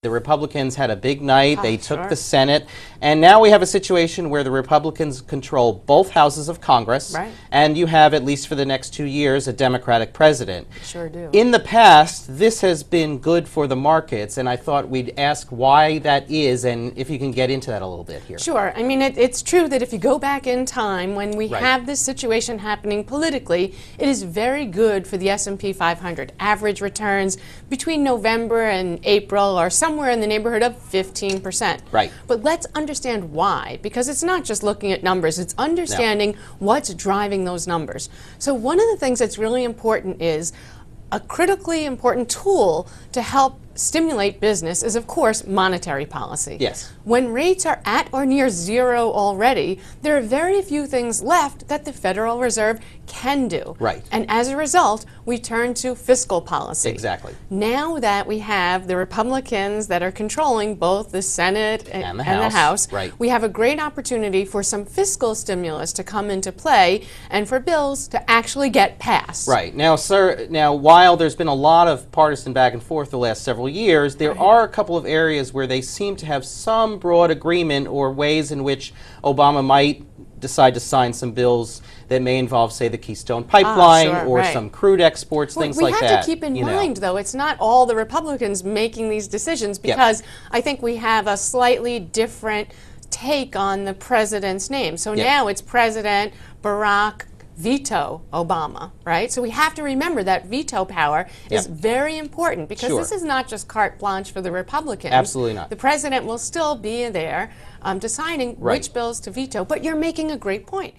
The Republicans had a big night. They took sure. the Senate. And now we have a situation where the Republicans control both houses of Congress. Right. And you have, at least for the next 2 years, a Democratic president. Sure do. In the past, this has been good for the markets, and I thought we'd ask why that is, and if you can get into that a little bit here. Sure. I mean, it's true that if you go back in time, when we Right. have this situation happening politically, it is very good for the S&P 500. Average returns between November and April are somewhere in the neighborhood of 15%. Right. But let's understand why, because it's not just looking at numbers, it's understanding what's driving those numbers. So one of the things that's really important is a critically important tool to help stimulate business is, of course, monetary policy. Yes. When rates are at or near zero already, there are very few things left that the Federal Reserve can do. Right. And as a result, we turn to fiscal policy. Exactly. Now that we have the Republicans that are controlling both the Senate and the House, Right. we have a great opportunity for some fiscal stimulus to come into play and for bills to actually get passed. Right. Now, sir, while there's been a lot of partisan back and forth the last several years, there are a couple of areas where they seem to have some broad agreement, or ways in which Obama might decide to sign some bills that may involve, say, the Keystone Pipeline or some crude exports, things like that. We have to keep in mind, though, it's not all the Republicans making these decisions, because I think we have a slightly different take on the president's name. So now it's President Barack veto Obama, right? So we have to remember that veto power is very important, because this is not just carte blanche for the Republicans. Absolutely not. The president will still be there deciding which bills to veto, but you're making a great point.